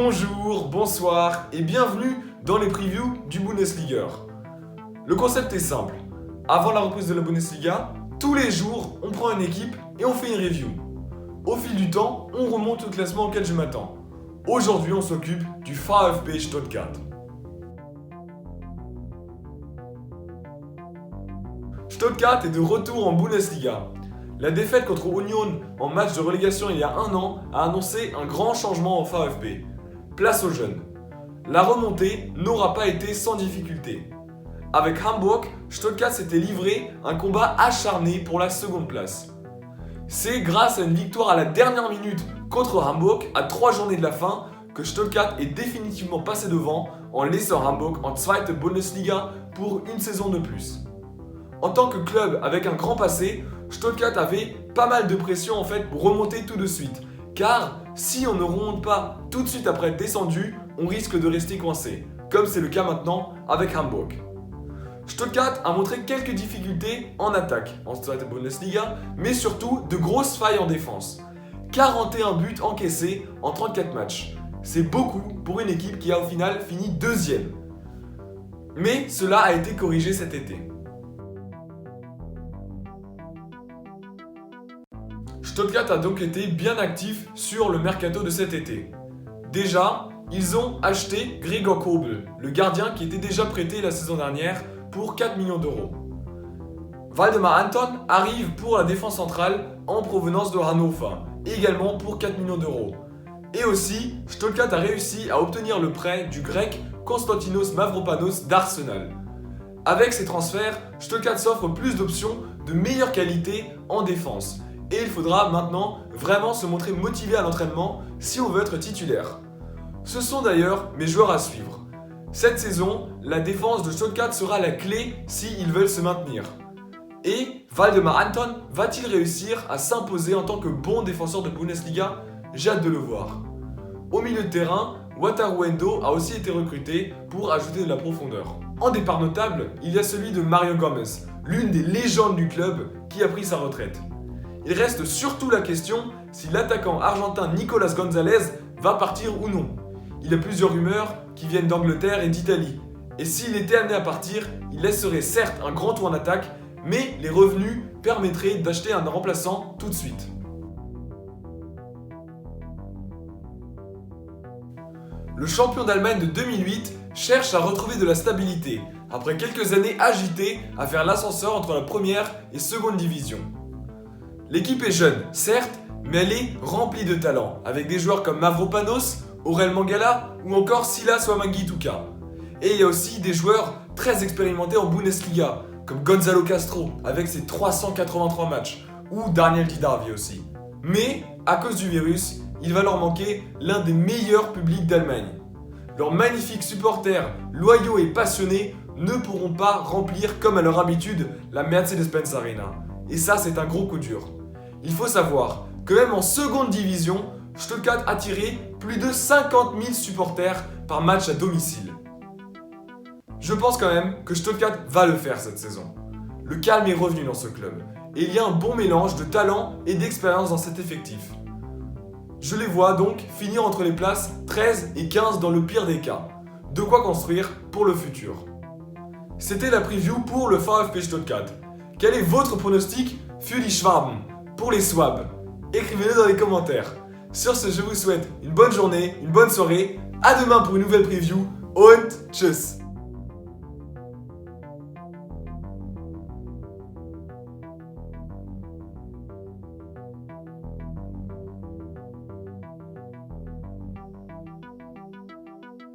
Bonjour, bonsoir et bienvenue dans les previews du Bundesliga. Le concept est simple. Avant la reprise de la Bundesliga, tous les jours, on prend une équipe et on fait une review. Au fil du temps, on remonte le classement auquel je m'attends. Aujourd'hui, on s'occupe du VfB Stuttgart. Stuttgart est de retour en Bundesliga. La défaite contre Union en match de relégation il y a un an a annoncé un grand changement au VfB. Place aux jeunes. La remontée n'aura pas été sans difficulté. Avec Hamburg, Stuttgart s'était livré un combat acharné pour la seconde place. C'est grâce à une victoire à la dernière minute contre Hamburg, à 3 journées de la fin, que Stuttgart est définitivement passé devant en laissant Hamburg en Zweite Bundesliga pour une saison de plus. En tant que club avec un grand passé, Stuttgart avait pas mal de pression pour remonter tout de suite. Car si on ne remonte pas tout de suite après être descendu, on risque de rester coincé, comme c'est le cas maintenant avec Hamburg. Stuttgart a montré quelques difficultés en attaque en Zweite Bundesliga, mais surtout de grosses failles en défense. 41 buts encaissés en 34 matchs. C'est beaucoup pour une équipe qui a au final fini deuxième. Mais cela a été corrigé cet été. Stuttgart a donc été bien actif sur le mercato de cet été. Déjà, ils ont acheté Gregor Kobel, le gardien qui était déjà prêté la saison dernière pour 4 millions d'euros. Waldemar Anton arrive pour la défense centrale en provenance de Hannover, également pour 4 millions d'euros. Et aussi, Stuttgart a réussi à obtenir le prêt du grec Konstantinos Mavropanos d'Arsenal. Avec ces transferts, Stuttgart s'offre plus d'options de meilleure qualité en défense. Et il faudra maintenant vraiment se montrer motivé à l'entraînement si on veut être titulaire. Ce sont d'ailleurs mes joueurs à suivre. Cette saison, la défense de Stuttgart sera la clé s'ils veulent se maintenir. Et Waldemar Anton va-t-il réussir à s'imposer en tant que bon défenseur de Bundesliga? J'ai hâte de le voir. Au milieu de terrain, Wataru Endo a aussi été recruté pour ajouter de la profondeur. En départ notable, il y a celui de Mario Gomez, l'une des légendes du club qui a pris sa retraite. Il reste surtout la question si l'attaquant argentin Nicolas Gonzalez va partir ou non. Il y a plusieurs rumeurs qui viennent d'Angleterre et d'Italie. Et s'il était amené à partir, il laisserait certes un grand tour en attaque, mais les revenus permettraient d'acheter un remplaçant tout de suite. Le champion d'Allemagne de 2008 cherche à retrouver de la stabilité, après quelques années agitées à faire l'ascenseur entre la première et seconde division. L'équipe est jeune, certes, mais elle est remplie de talent, avec des joueurs comme Mavropanos, Aurel Mangala ou encore Silas Wamangituka. Et il y a aussi des joueurs très expérimentés en Bundesliga, comme Gonzalo Castro, avec ses 383 matchs, ou Daniel Didavi aussi. Mais, à cause du virus, il va leur manquer l'un des meilleurs publics d'Allemagne. Leurs magnifiques supporters, loyaux et passionnés, ne pourront pas remplir comme à leur habitude la Mercedes-Benz Arena. Et ça, c'est un gros coup dur. Il faut savoir que même en seconde division, Stuttgart a tiré plus de 50 000 supporters par match à domicile. Je pense quand même que Stuttgart va le faire cette saison. Le calme est revenu dans ce club et il y a un bon mélange de talent et d'expérience dans cet effectif. Je les vois donc finir entre les places 13 et 15 dans le pire des cas. De quoi construire pour le futur. C'était la preview pour le VfB Stuttgart. Quel est votre pronostic für die Schwaben, pour les Swabs? Écrivez-le dans les commentaires. Sur ce, je vous souhaite une bonne journée, une bonne soirée. À demain pour une nouvelle preview und tschüss.